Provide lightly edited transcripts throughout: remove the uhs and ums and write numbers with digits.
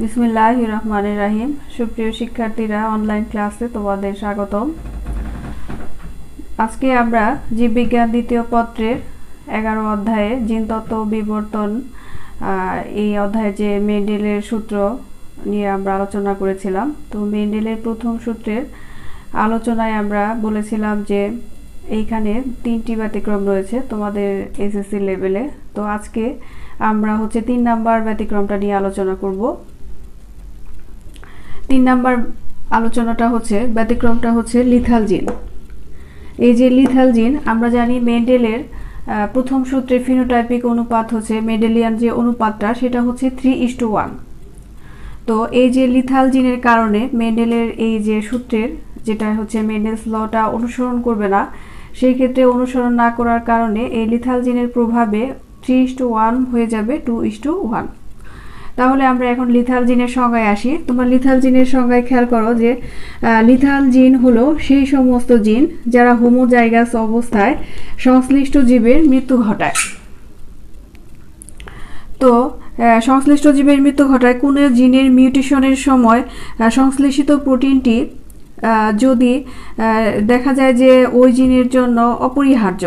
বিসমিল্লাহির রহমানির রহিম। সুপ্রিয় শিক্ষার্থীরা, অনলাইন ক্লাসে তোমাদের স্বাগতম। আজকে আমরা জীববিজ্ঞান দ্বিতীয় পত্রের 11 অধ্যায়ে জিনতত্ত্ব বিবর্তন এই অধ্যায়ে যে মেন্ডেলের সূত্র নিয়ে আমরা আলোচনা করেছিলাম। তো মেন্ডেলের প্রথম সূত্রের আলোচনায় আমরা বলেছিলাম যে এইখানে 3টি ব্যতিক্রম রয়েছে তোমাদের এসএসসি লেভেলে। তো আজকে আমরা 3 নাম্বার ব্যতিক্রমটা নিয়ে আলোচনা করব। 3 নাম্বার আলোচনাটা ব্যতিক্রমটা লিথাল জিন। এই যে লিথাল জিন, আমরা জানি মেন্ডেলের প্রথম সূত্রে ফিনোটাইপিক অনুপাত মেন্ডেলিয়ান যে অনুপাতটা সেটা 3:1। তো এই যে লিথাল জিনের কারণে মেন্ডেলের এই যে সূত্রের যেটা মেন্ডেলস লটা অনুসরণ করবে না, সেই ক্ষেত্রে অনুসরণ না করার কারণে এই লিথাল জিনের প্রভাবে 3:1 হয়ে যাবে 2:1। তাহলে আমরা এখন লিথাল জিনের সংজ্ঞায় আসি। তোমরা লিথাল জিনের সংজ্ঞায় খেয়াল করো যে লিথাল জিন হলো সেই সমস্ত জিন যারা হোমোজাইগাস অবস্থায় সংশ্লিষ্ট জীবের মৃত্যু ঘটায়। তো সংশ্লিষ্ট জীবের মৃত্যু ঘটায় কোনো জিনের মিউটেশনের সময় সংশ্লেষিত প্রোটিনটি যদি দেখা যায় যে ওই জিনের জন্য অপরিহার্য,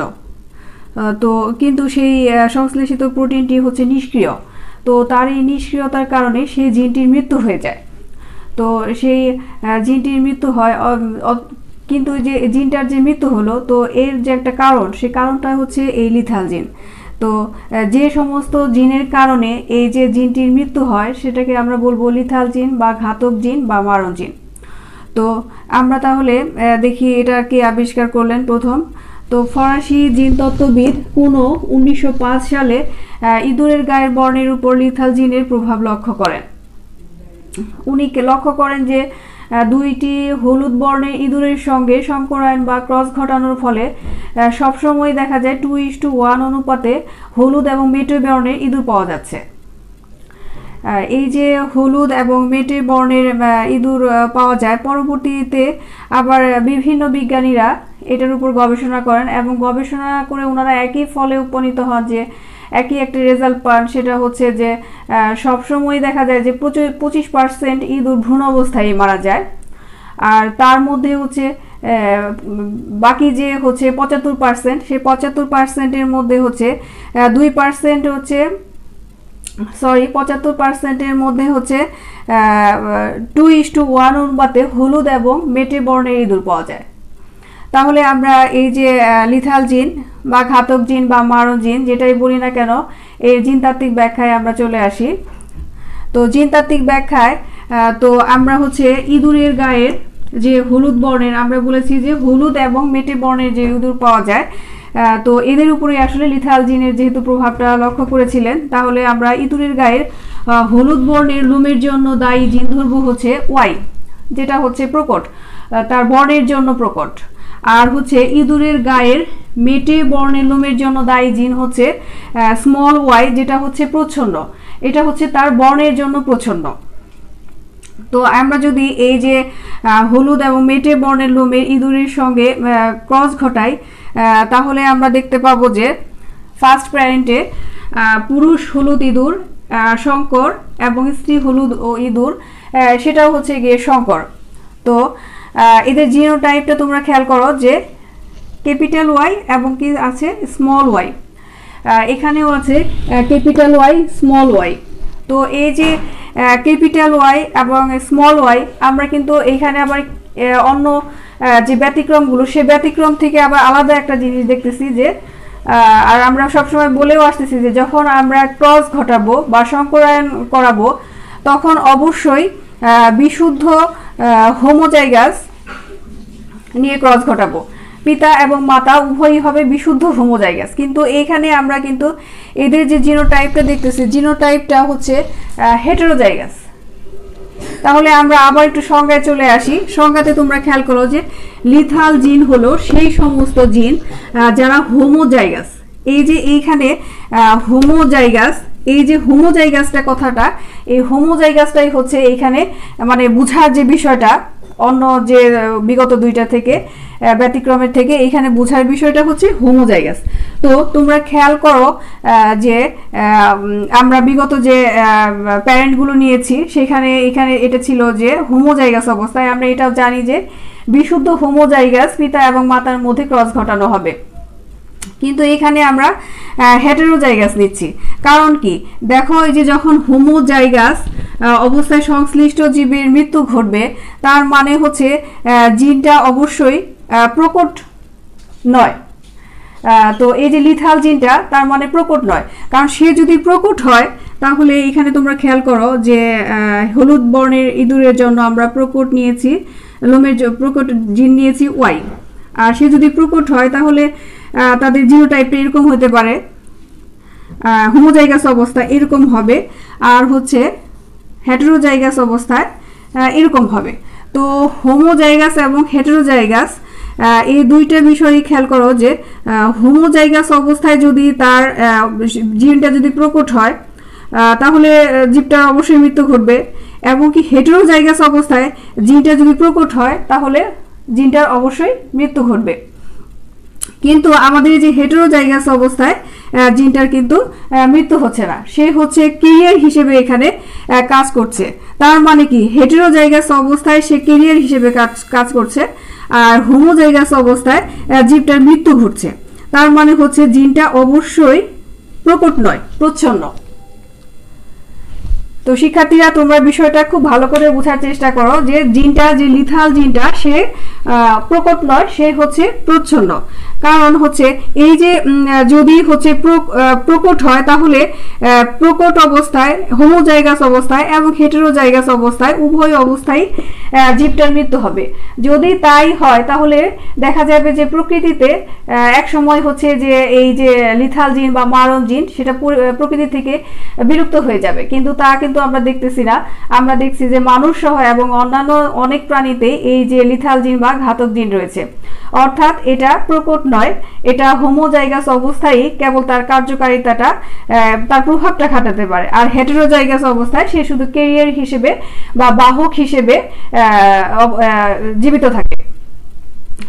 তো কিন্তু সেই সংশ্লেষিত প্রোটিনটি নিষ্ক্রিয়। তো তার এই নিষ্ক্রিয়তার কারণে সেই জিনটির মৃত্যু হয়ে যায়। তো সেই জিনটির মৃত্যু হয়, কিন্তু যে জিনটার যে মৃত্যু হলো, তো এর যে একটা কারণ, সেই কারণটা এই লিথাল জিন। তো যে সমস্ত জিনের কারণে এই যে জিনটির মৃত্যু হয় সেটাকে আমরা বলবো লিথাল জিন বা ঘাতক জিন বা মারণ জিন। তো আমরা তাহলে দেখি এটা কে আবিষ্কার করলেন প্রথম। তো ফরাসি জিনতত্ত্ববিদ কুনো 1905 সালে ইঁদুরের গায়ের বর্ণের উপর লিথাল জিনের প্রভাব লক্ষ্য করেন। উনি লক্ষ্য করেন যে দুইটি হলুদ বর্ণের ইঁদুরের সঙ্গে সংকরায়ন বা ক্রস ঘটানোর ফলে সবসময় দেখা যায় 2:1 অনুপাতে হলুদ এবং মেটে বর্ণের ইঁদুর পাওয়া যাচ্ছে। এই যে হলুদ এবং মেটে বর্ণের ইঁদুর পাওয়া যায়, পরবর্তীতে আবার বিভিন্ন বিজ্ঞানীরা এটার উপর গবেষণা করেন এবং গবেষণা করে ওনারা একই ফলে উপনীত হন যে একই একটা রেজাল্ট পান। সেটা যে সবসময় দেখা যায় যে 25% ইঁদুর ভ্রূণ অবস্থায় মারা যায়, আর তার মধ্যে বাকি যে 75%, সেই 75%-এর মধ্যে 75%-এর মধ্যে 2:1 অনুপাতে হলুদ এবং মেটে বর্ণের ইঁদুর পাওয়া যায়। তাহলে আমরা এই যে লিথাল জিন বা ঘাতক জিন বা মারণ জিন যেটাই বলি না কেন, এর জিনতাত্ত্বিক ব্যাখ্যায় আমরা চলে আসি। তো জিনতাত্ত্বিক ব্যাখ্যায় তো আমরা ইঁদুরের গায়ের যে হলুদ বর্ণের, আমরা বলেছি যে হলুদ এবং মেটে বর্ণের যে ইঁদুর পাওয়া যায়, তো এদের উপরে আসলে লিথাল জিনের যেহেতু প্রভাবটা লক্ষ্য করেছিলেন, তাহলে আমরা ইঁদুরের গায়ের হলুদ বর্ণের লোমের জন্য দায়ী জিন ধরবো ওয়াই, যেটা প্রকট, তার বর্ণের জন্য প্রকট। আর ইঁদুরের গায়ের মেটে বর্ণের লোমের জন্য দায়ী জিন স্মল ওয়াই, যেটা প্রচ্ছন্ন, এটা তার বর্ণের জন্য প্রচ্ছন্ন। তো আমরা যদি এই যে হলুদ এবং মেটে বর্ণের লোমের ইঁদুরের সঙ্গে ক্রস ঘটাই, তাহলে আমরা দেখতে পাবো যে ফার্স্ট প্যারেন্টে পুরুষ হলুদ ইঁদুর শঙ্কর এবং স্ত্রী হলুদ ও ইঁদুর সেটাও গিয়ে শঙ্কর। তো এদের জিনোটাইপটা তোমরা খেয়াল করো যে ক্যাপিটাল ওয়াই এবং কি আছে স্মল ওয়াই, এখানেও আছে ক্যাপিটাল ওয়াই স্মল ওয়াই। তো এই যে ক্যাপিটাল ওয়াই এবং স্মল ওয়াই, আমরা কিন্তু এইখানে আবার অন্য যে ব্যতিক্রমগুলো, সে ব্যতিক্রম থেকে আবার আলাদা একটা জিনিস দেখতেছি যে, আর আমরা সবসময় বলেও আসতেছি যে যখন আমরা ক্রস ঘটাবো বা সংকরায়ন করাবো, তখন অবশ্যই বিশুদ্ধ হোমোজাইগাস নিয়ে ক্রস ঘটাবো। পিতা এবং মাতা উভয়ই হবে বিশুদ্ধ হোমোজাইগাস। কিন্তু এইখানে আমরা কিন্তু এদের যে জিনোটাইপটা দেখতেছি, জিনোটাইপটা হেটেরোজাইগাস। তাহলে আমরা আবার একটু সংজ্ঞায় চলে আসি। সংজ্ঞাতে তোমরা খেয়াল করো যে লিথাল জিন হলো সেই সমস্ত জিন যারা হোমোজাইগাস। এই যে এইখানে হোমোজাইগাস, এই যে হোমোজাইগাসটা কথাটা, এই হোমোজাইগাসটাই এইখানে মানে বুঝার যে বিষয়টা অন্য যে বিগত দুইটা থেকে ব্যতিক্রমের থেকে এইখানে বোঝার বিষয়টা হচ্ছে হোমোজাইগাস। তো তোমরা খেয়াল করো যে আমরা বিগত যে প্যারেন্টগুলো নিয়েছি সেখানে এখানে এটা ছিল যে হোমোজাইগাস অবস্থায়। আমরা এটাও জানি যে বিশুদ্ধ হোমোজাইগাস পিতা এবং মাতার মধ্যে ক্রস ঘটানো হবে, কিন্তু এখানে আমরা হেটেরোজাইগাস নিচ্ছি। কারণ কি দেখো, এই যে যখন হোমোজাইগাস অবস্থায় সংশ্লিষ্ট জীবের মৃত্যু ঘটবে, তার মানে হচ্ছে জিনটা অবশ্যই প্রকট নয়। তো এই যে লিথাল জিনটা তার মানে প্রকট নয়, কারণ সে যদি প্রকট হয় তাহলে এখানে তোমরা খেয়াল করো যে হলুদ বর্ণের ইঁদুরের জন্য আমরা প্রকট নিয়েছি, লোমের প্রকট জিন নিয়েছি ওয়াই। আর সে যদি প্রকট হয় তাহলে তাদের জিনোটাইপটা এরকম হতে পারে, হোমোজাইগাস অবস্থা এরকম হবে, আর হচ্ছে হেটেরোজাইগাস অবস্থায় এরকম হবে। তো হোমোজাইগাস এবং হেটেরোজাইগাস এই দুইটা বিষয়ই খেয়াল করো যে হোমোজাইগাস অবস্থায় যদি তার জিনটা যদি প্রকট হয় তাহলে জীবটার অবশ্যই মৃত্যু ঘটবে, এবং কি হেটেরোজাইগাস অবস্থায় জিনটা যদি প্রকট হয় তাহলে জিনটার অবশ্যই মৃত্যু ঘটবে। কিন্তু আমাদের যে হেটেরোজাইগাস অবস্থায় জিনটার কিন্তু মৃত্যু হচ্ছে না, সে হচ্ছে ক্যারিয়ার হিসেবে এখানে কাজ করছে। তার মানে কি হেটেরোজাইগাস অবস্থায় সে ক্যারিয়ার হিসেবে কাজ করছে, আর হোমোজাইগাস অবস্থায় জীবটার মৃত্যু ঘটছে। তার মানে হচ্ছে জিনটা অবশ্যই প্রকট নয়, প্রচ্ছন্ন। তো শিক্ষার্থীরা তোমরা বিষয়টা খুব ভালো করে বোঝার চেষ্টা করো যে জিনটা, যে লিথাল জিনটা সে প্রকট নয়, সে হচ্ছে প্রচ্ছন্ন। কারণ হচ্ছে এই যে যদি হচ্ছে প্রকট হয় তাহলে প্রকট অবস্থায়, হোমোজাইগাস অবস্থায় এবং হেটেরোজাইগাস অবস্থায় উভয় অবস্থায় জীবটার মৃত্যু হবে। যদি তাই হয় তাহলে দেখা যাবে যে প্রকৃতিতে এক সময় হচ্ছে যে এই যে লিথাল জিন বা মারণ জিন সেটা প্রকৃতি থেকে বিলুপ্ত হয়ে যাবে, কিন্তু তা কিন্তু আমরা দেখতেছি না। আমরা দেখছি যে মানুষ সহ এবং অন্যান্য অনেক প্রাণীতে এই যে লিথাল জিন বা ঘাতক জিন রয়েছে। অর্থাৎ এটা প্রকট নয়, এটা হোমোজাইগাস অবস্থায় কেবল তার কার্যকারিতাটা, তার প্রভাবটা খাটাতে পারে। আর হেটেরোজাইগাস অবস্থায় সে শুধু ক্যারিয়ার হিসেবে বা বাহক হিসেবে জীবিত থাকে।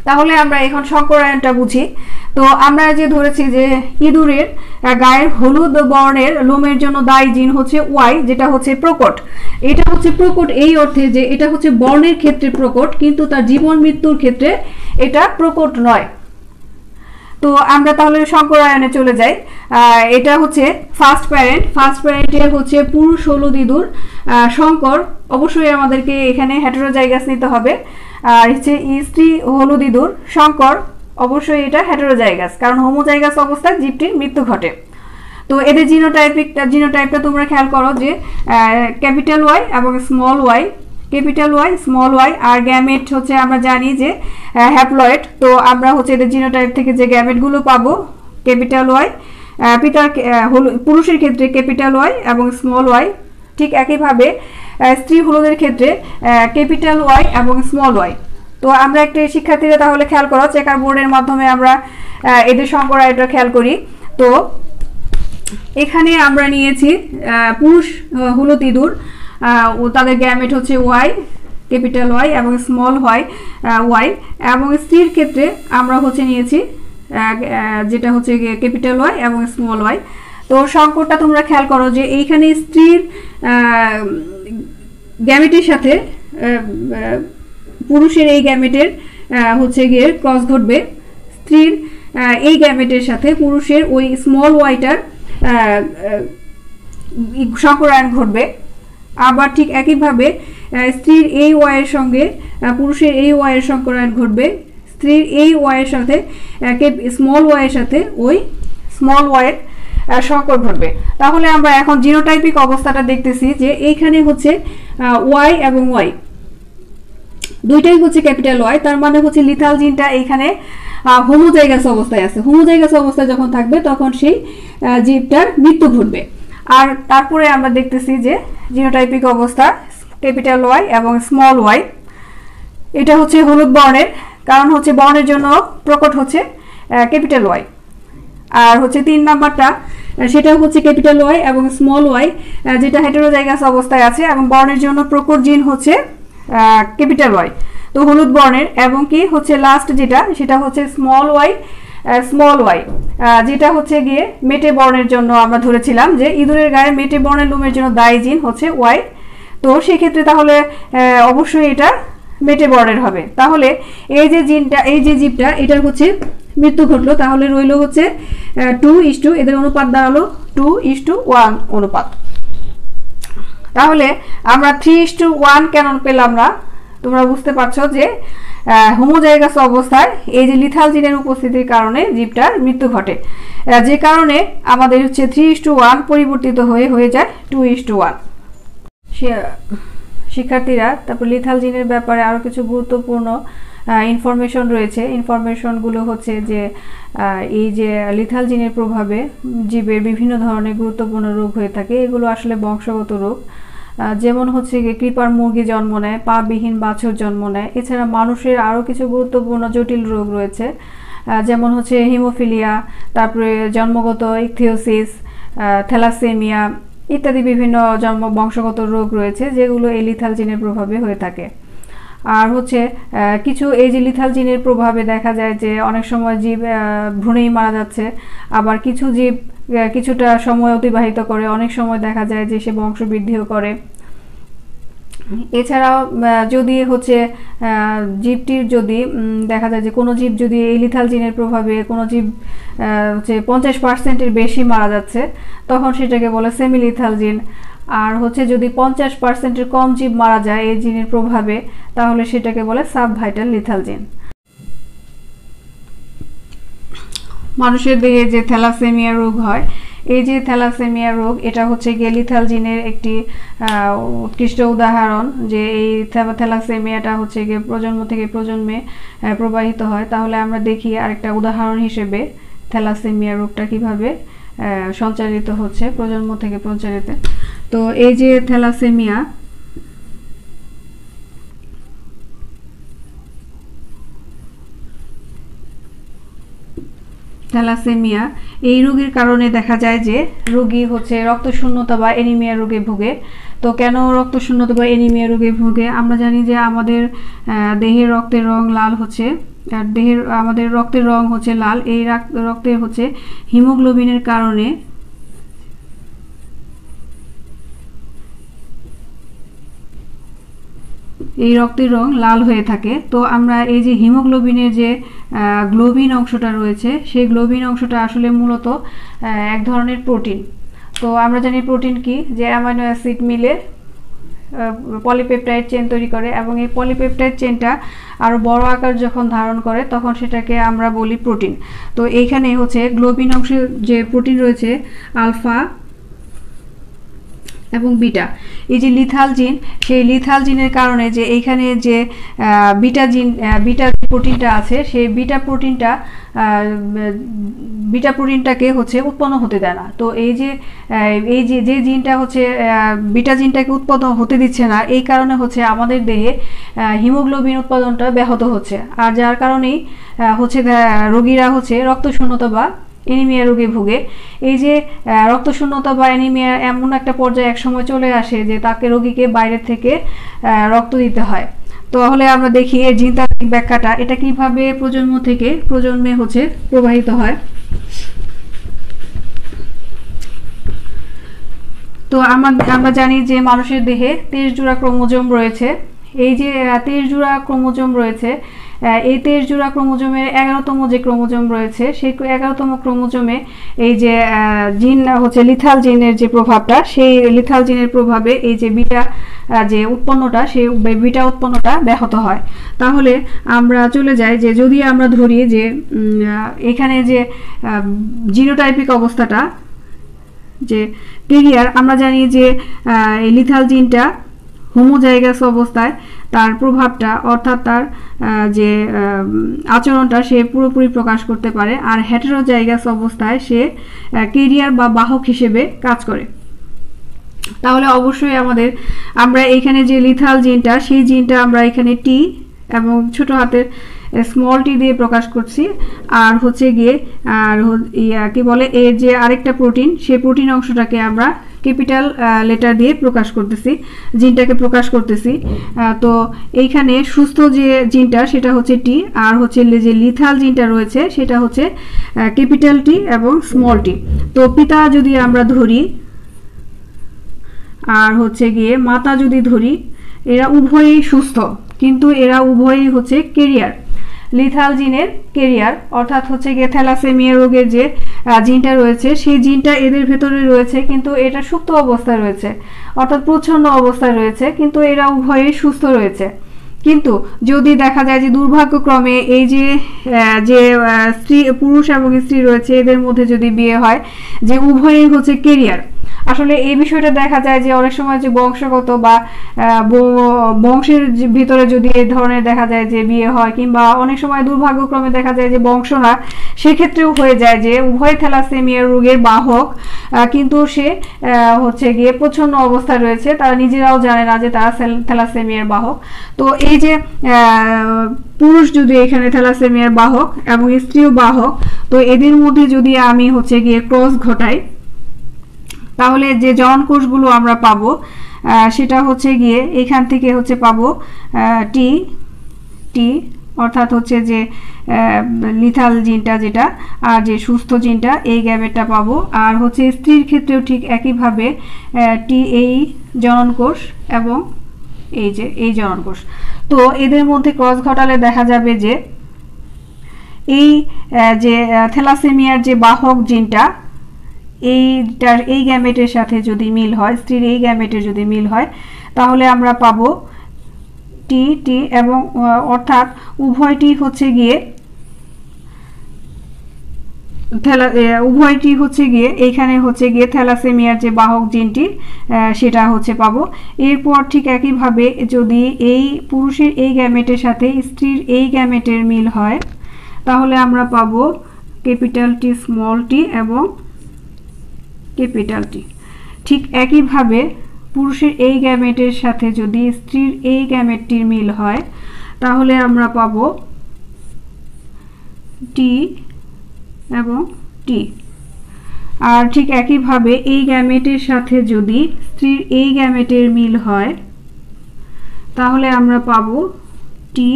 তাহলে আমরা এখন সংকরায়নটা বুঝি। তো আমরা যে ধরেছি যে ইঁদুরের গায়ের হলুদ বর্ণের লোমের জন্য দায়ী জিন হচ্ছে ওয়াই, যেটা হচ্ছে প্রকট। এটা হচ্ছে প্রকট এই অর্থে যে এটা হচ্ছে বর্ণের ক্ষেত্রে প্রকট, কিন্তু তার জীবন মৃত্যুর ক্ষেত্রে এটা প্রকট নয়। তো আমরা তাহলে সংকরায়নে চলে যাই। এটা হচ্ছে ফার্স্ট প্যারেন্টে হচ্ছে পুরুষ হলুদ ইঁদুর শঙ্কর, অবশ্যই আমাদেরকে এখানে হেটেরোজাইগাস নিতে হবে। আর হচ্ছে স্ত্রী হলুদ ইঁদুর শঙ্কর, অবশ্যই এটা হেটেরোজাইগাস, কারণ হোমোজাইগাস অবস্থায় জীবটির মৃত্যু ঘটে। তো এদের জিনোটাইপটা তোমরা খেয়াল করো যে ক্যাপিটাল ওয়াই এবং small Y, capital Y small Y. আর গ্যামেট হচ্ছে আমরা জানি যে হ্যাপ্লয়েড। তো আমরা হচ্ছে এদের জিনোটাইপ থেকে যে গ্যামেটগুলো পাবো ক্যাপিটাল ওয়াই, পিতার পুরুষের ক্ষেত্রে ক্যাপিটাল ওয়াই এবং স্মল ওয়াই। ঠিক একইভাবে স্ত্রী হলুদের ক্ষেত্রে ক্যাপিটাল ওয়াই এবং স্মল ওয়াই। তো আমরা একটা শিক্ষার্থীরা তাহলে খেয়াল করো, চেকার বোর্ডের মাধ্যমে আমরা এদের সংকরায়নটা খেয়াল করি। তো এখানে আমরা নিয়েছি পুরুষ হলুদ ইঁদুর, তাদের গ্যামেট হচ্ছে ওয়াই, ক্যাপিটাল ওয়াই এবং স্মল ওয়াই, এবং স্ত্রীর ক্ষেত্রে আমরা হচ্ছে নিয়েছি যেটা হচ্ছে ক্যাপিটাল ওয়াই এবং স্মল ওয়াই। তো সংকরটা তোমরা খেয়াল করো যে এইখানে স্ত্রীর গ্যামেটের সাথে পুরুষের এই গ্যামেটের হচ্ছে গিয়ে ক্রস ঘটবে, স্ত্রীর এই গ্যামেটের সাথে পুরুষের ওই স্মল ওয়াইটার সংকরায়ন ঘটবে। আবার ঠিক একইভাবে স্ত্রীর এই ওয়াইয়ের সঙ্গে পুরুষের এই ওয়াইয়ের সংকরায়ন ঘটবে, স্ত্রীর এই ওয়াইয়ের সাথে স্মল ওয়াইয়ের সাথে ওই স্মল ওয়াইয়ের সংকর ঘটবে। তাহলে আমরা এখন জিনোটাইপিক অবস্থাটা দেখতেছি যে এইখানে হচ্ছে ওয়াই এবং ওয়াই দুইটাই হচ্ছে ক্যাপিটাল ওয়াই, তার মানে হচ্ছে লিথাল জিনটা এইখানে হোমোজাইগাস অবস্থায় আছে। হোমোজাইগাস অবস্থায় যখন থাকবে তখন সেই জীবটার মৃত্যু ঘটবে। আর তারপরে আমরা দেখতেছি যে জিনোটাইপিক অবস্থা ক্যাপিটাল ওয়াই এবং স্মল ওয়াই, এটা হচ্ছে হলুদ বর্ণের, কারণ হচ্ছে বর্ণের জন্য প্রকট হচ্ছে ক্যাপিটাল ওয়াই। আর হচ্ছে 3 নাম্বারটা সেটা হচ্ছে ক্যাপিটাল ওয়াই এবং স্মল ওয়াই, যেটা হেটেরোজাইগাস অবস্থায় আছে এবং বর্ণের জন্য প্রকট জিন হচ্ছে ক্যাপিটাল ওয়াই। তো হলুদ বর্ণের, এবং কি হচ্ছে লাস্ট যেটা সেটা হচ্ছে স্মল ওয়াই, যেটা হচ্ছে গিয়ে মেটে বর্ণের জন্য আমরা ধরেছিলাম যে ইঁদুরের গায়ে মেটে বর্ণের লোমের জন্য দায়ী জিন হচ্ছে ওয়াই। তো সেক্ষেত্রে তাহলে অবশ্যই এটা মেটে বর্ণের হবে। তাহলে এই যে জিনটা, এই যে জীবটা, এটার হচ্ছে মৃত্যু ঘটলো, তাহলে রইল হচ্ছে 2:, এদের অনুপাত দাঁড়ালো 2:1 অনুপাত। তাহলে আমরা 3:1 কেন পেলাম না, তোমরা বুঝতে পারছো যে হোমোজাইগাস অবস্থায় এই যে লিথাল জিনের উপস্থিতির কারণে জীবটার মৃত্যু ঘটে, যে কারণে আমাদের হচ্ছে 3:1 পরিবর্তিত হয়ে যায় 2:1। শিক্ষার্থীরা, তারপর লিথাল জিনের ব্যাপারে আরও কিছু গুরুত্বপূর্ণ ইনফরমেশন রয়েছে। ইনফরমেশনগুলো হচ্ছে যে এই যে লিথাল জিনের প্রভাবে জীবের বিভিন্ন ধরনের গুরুত্বপূর্ণ রোগ হয়ে থাকে, এগুলো আসলে বংশগত রোগ। যেমন হচ্ছে ক্রিপার মুরগি জন্ম নেয়, পা বিহীন বাছুর জন্ম নেয়। এছাড়া মানুষের আরও কিছু গুরুত্বপূর্ণ জটিল রোগ রয়েছে, যেমন হচ্ছে হিমোফিলিয়া, তারপরে জন্মগত ইকথিওসিস, থ্যালাসেমিয়া ইত্যাদি বিভিন্ন বংশগত রোগ রয়েছে, যেগুলো এই লিথাল জিনের প্রভাবে হয়ে থাকে। আর হচ্ছে কিছু এই যে লিথাল জিনের প্রভাবে দেখা যায় যে অনেক সময় জীব ভ্রূণেই মারা যাচ্ছে, আবার কিছু জীব কিছুটা সময় অতিবাহিত করে, অনেক সময় দেখা যায় যে সে বংশবৃদ্ধিও করে। এছাড়াও যদি হচ্ছে জীবটির যদি দেখা যায় যে কোনো জীব যদি এই লিথাল জিনের প্রভাবে কোনো জীব হচ্ছে 50%-এর বেশি মারা যাচ্ছে, তখন সেটাকে বলে সেমি লিথাল জিন। আর হচ্ছে যদি 50%-এর কম জীব মারা যায় এই জিনের প্রভাবে, তাহলে সেটাকে বলে সাব ভাইটাল লিথাল জিন। মানুষের দেহে যে থ্যালাসেমিয়া রোগ হয়, এই যে থ্যালাসেমিয়া রোগ, এটা হচ্ছে গিয়ে লিথাল জিনের একটি উৎকৃষ্ট উদাহরণ, যে এই থ্যালাসেমিয়াটা হচ্ছে গিয়ে প্রজন্ম থেকে প্রজন্মে প্রবাহিত হয়। তাহলে আমরা দেখি আরেকটা উদাহরণ হিসেবে থ্যালাসেমিয়া রোগটা কিভাবে সঞ্চারিত হচ্ছে প্রজন্ম থেকে প্রচারিত। তো এই যে থ্যালাসেমিয়া, এই রোগের কারণে দেখা যায় যে রোগী হচ্ছে রক্তশূন্যতা বা অ্যানিমিয়া রোগে ভোগে। তো কেন রক্তশূন্যতা বা অ্যানিমিয়া রোগে ভোগে? আমরা জানি যে আমাদের দেহের রক্তের রং লাল হচ্ছে, আর আমাদের রক্তের রং হচ্ছে লাল। এই রক্তের হচ্ছে হিমোগ্লোবিনের কারণে এই রক্তের রং লাল হয়ে থাকে। তো আমরা এই যে হিমোগ্লোবিনের যে গ্লোবিন অংশটা রয়েছে, সেই গ্লোবিন অংশটা আসলে মূলত এক ধরনের প্রোটিন। তো আমরা জানি প্রোটিন কি, যে অ্যামাইনো অ্যাসিড মিলে পলিপেপটাইড চেন তৈরি করে, এবং এই পলিপেপটাইড চেনটা আরও বড় আকার যখন ধারণ করে তখন সেটাকে আমরা বলি প্রোটিন। তো এইখানে হচ্ছে গ্লোবিন অংশে যে প্রোটিন রয়েছে আলফা এবং বিটা, এই যে লিথাল জিন, সেই লিথাল জিনের কারণে যে এইখানে যে বিটা প্রোটিনটা আছে, সেই বিটা প্রোটিনটাকে হচ্ছে উৎপন্ন হতে দেয় না। তো এই যে জিনটা হচ্ছে বিটা জিনটাকে উৎপন্ন হতে দিচ্ছে না, এই কারণে হচ্ছে আমাদের দেহে হিমোগ্লোবিন উৎপাদনটা ব্যাহত হচ্ছে, আর যার কারণেই হচ্ছে রোগীরা হচ্ছে রক্তশূন্যতা বা অ্যানিমিয়া রোগে ভোগে। এই যে রক্তশূন্যতা বা অ্যানিমিয়া এমন একটা পর্যায়ে একসময় চলে আসে যে তাকে রোগীকে বাইরে থেকে রক্ত দিতে হয়। তাহলে আমরা দেখি এই জিনতাত্ত্বিক ব্যাখ্যাটা, এটা কিভাবে প্রজন্ম থেকে প্রজন্মে হচ্ছে প্রবাহিত হয়। তো আমরা জানি যে মানুষের দেহে 23 জোড়া ক্রোমোজোম রয়েছে। এই যে 23 জোড়া ক্রোমোজোম রয়েছে, এই 23 জোড়া ক্রোমোজোমের 11তম যে ক্রোমোজোম রয়েছে, সেই 11তম ক্রোমোজোমে এই যে জিন হচ্ছে লিথাল জিনের যে প্রভাবটা, সেই লিথাল জিনের প্রভাবে এই যে বিটা যে উৎপন্নটা, সেই বিটা উৎপন্নটা ব্যাহত হয়। তাহলে আমরা চলে যাই যে যদি আমরা ধরি যে এখানে যে জিনোটাইপিক অবস্থাটা, যে ক্লিয়ার, আমরা জানি যে লিথাল জিনটা হোমোজাইগাস অবস্থায় তার প্রভাবটা, অর্থাৎ তার যে আচরণটা সে পুরোপুরি প্রকাশ করতে পারে, আর হেটেরোজাইগাস অবস্থায় সে ক্যারিয়ার বা বাহক হিসেবে কাজ করে। তাহলে অবশ্যই আমরা এখানে যে লিথাল জিনটা, সেই জিনটা আমরা এখানে টি এবং ছোট হাতের স্মল টি দিয়ে প্রকাশ করছি, আর হচ্ছে গিয়ে আর কি বলে এর যে আরেকটা প্রোটিন, সেই প্রোটিন অংশটাকে আমরা ক্যাপিটাল লেটার দিয়ে প্রকাশ করতেছি, জিনটাকে প্রকাশ করতেছি। তো এইখানে সুস্থ যে জিনটা সেটা হচ্ছে টি, আর হচ্ছে যে লিথাল জিনটা রয়েছে সেটা হচ্ছে ক্যাপিটাল টি এবং স্মল টি। তো পিতা যদি আমরা ধরি আর হচ্ছে গিয়ে মাতা যদি ধরি, এরা উভয়ই সুস্থ, কিন্তু এরা উভয়ই হচ্ছে ক্যারিয়ার, লিথাল জিনের ক্যারিয়ার, অর্থাৎ হচ্ছে গিয়ে থ্যালাসেমিয়া রোগের যে জিনটা রয়েছে সেই জিনটা এদের ভেতরে রয়েছে, কিন্তু এটা সুপ্ত অবস্থায় রয়েছে, অর্থাৎ প্রচ্ছন্ন অবস্থায় রয়েছে, কিন্তু এরা উভয়ই সুস্থ রয়েছে। কিন্তু যদি দেখা যায় যে দুর্ভাগ্যক্রমে এই যে স্ত্রী, পুরুষ এবং স্ত্রী রয়েছে, এদের মধ্যে যদি বিয়ে হয় যে উভয়ই হচ্ছে ক্যারিয়ার, আসলে এই বিষয়টা দেখা যায় যে অনেক সময় যে বংশগত বা বংশের ভিতরে যদি এই ধরনের দেখা যায় যে বিয়ে হয়, কিংবা অনেক সময় দুর্ভাগ্যক্রমে দেখা যায় যে বংশ না, সেক্ষেত্রেও হয়ে যায় যে উভয় থ্যালাসেমিয়া রোগের বাহক, কিন্তু সে হচ্ছে গিয়ে প্রচ্ছন্ন অবস্থায় রয়েছে, তারা নিজেরাও জানে না যে তারা থ্যালাসেমিয়ার বাহক। তো এই যে পুরুষ যদি এখানে থ্যালাসেমিয়ার বাহক এবং স্ত্রীও বাহক, তো এদের মধ্যে যদি আমি হচ্ছে গিয়ে ক্রস ঘটাই, তাহলে যে জন কোষগুলো আমরা পাবো সেটা হচ্ছে গিয়ে এখান থেকে হচ্ছে পাবো টি টি, অর্থাৎ হচ্ছে যে লিথাল জিনটা যেটা, আর যে সুস্থ জিনটা এই গ্যামেটটা পাবো। আর হচ্ছে স্ত্রীর ক্ষেত্রেও ঠিক একইভাবে টি এই জনন কোষ এবং এই যে এই জনন কোষ। তো এদের মধ্যে ক্রস ঘটালে দেখা যাবে যে এই যে থ্যালাসেমিয়ার যে বাহক জিনটা, এইটার এই গ্যামেটের সাথে যদি মিল হয়, স্ত্রীর এই গ্যামেটের যদি মিল হয়, তাহলে আমরা পাবো টি টি, এবং অর্থাৎ উভয়টি হচ্ছে গিয়ে এইখানে হচ্ছে গিয়ে থ্যালাসেমিয়ার যে বাহক জিনটি সেটা হচ্ছে পাবো। এরপর ঠিক একইভাবে যদি এই পুরুষের এই গ্যামেটের সাথে স্ত্রীর এই গ্যামেটের মিল হয়, তাহলে আমরা পাবো ক্যাপিটাল টি স্মল টি এবং ক্যাপিটাল টি। ঠিক একইভাবে পুরুষের এই গ্যামেটের সাথে যদি স্ত্রীর এই গ্যামেটটির মিল হয়, তাহলে আমরা পাবো টি এবং টি। আর ঠিক একইভাবে এই গ্যামেটের সাথে যদি স্ত্রীর এই গ্যামেটের মিল হয়, তাহলে আমরা পাবো টি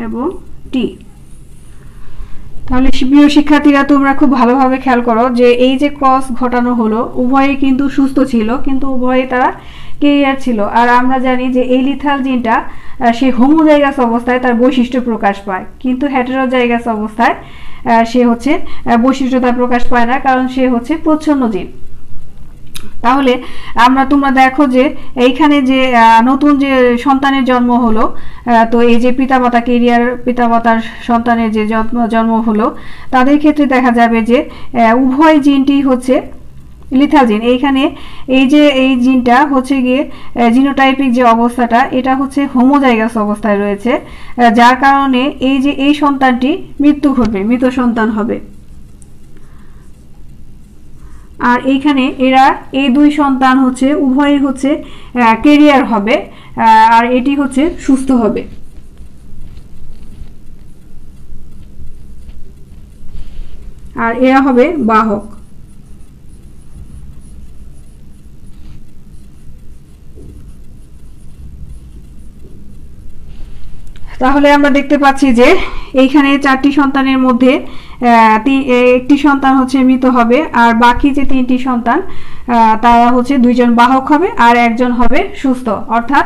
এবং টি। তাহলে প্রিয় শিক্ষার্থীরা, তোমরা খুব ভালোভাবে খেয়াল করো যে এই যে ক্রস ঘটানো হলো, উভয়ে কিন্তু সুস্থ ছিল, কিন্তু উভয়ে তারা ক্যারিয়ার ছিল। আর আমরা জানি যে এই লিথাল জিনটা সে হোমোজাইগাস অবস্থায় তার বৈশিষ্ট্য প্রকাশ পায়, কিন্তু হেটেরোজাইগাস অবস্থায় সে হচ্ছে বৈশিষ্ট্যতা প্রকাশ পায় না, কারণ সে হচ্ছে প্রচ্ছন্ন জিন। তাহলে তোমরা দেখো যে এইখানে যে নতুন যে সন্তানের জন্ম হলো, তো এই যে পিতামাতা ক্যারিয়ার পিতামাতার সন্তানের যে জন্ম হলো, তাদের ক্ষেত্রে দেখা যাবে যে উভয় জিনটি হচ্ছে লিথাল জিন। এইখানে এই যে এই জিনটা হচ্ছে গিয়ে জিনোটাইপিক যে অবস্থাটা, এটা হচ্ছে হোমোজাইগাস অবস্থায় রয়েছে, যার কারণে এই যে এই সন্তানটি মৃত্যু ঘটবে, মৃত সন্তান হবে। আর এইখানে এরা এই দুই সন্তান হচ্ছে উভয়ই হচ্ছে ক্যারিয়ার হবে, আর এটি হচ্ছে সুস্থ হবে। আর এরা হবে বাহক। তাহলে আমরা দেখতে পাচ্ছি যে এইখানে চারটি সন্তানের মধ্যে একটি সন্তান হচ্ছে মৃত হবে, আর বাকি যে তিনটি সন্তান তারা হচ্ছে দুইজন বাহক হবে আর একজন হবে সুস্থ। অর্থাৎ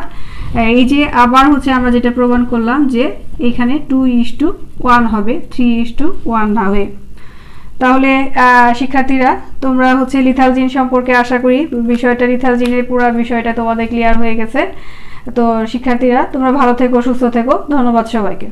এই যে আবার হচ্ছে আমরা যেটা প্রমাণ করলাম যে এইখানে 2:1 হবে, 3:1 না হয়ে। তাহলে শিক্ষার্থীরা, তোমরা হচ্ছে লিথাল জিন সম্পর্কে আশা করি বিষয়টা, লিথাল জিনের পুরো বিষয়টা তোমাদের ক্লিয়ার হয়ে গেছে। তো শিক্ষার্থীরা, তোমরা ভালো থেকো, সুস্থ থেকো। ধন্যবাদ সবাইকে।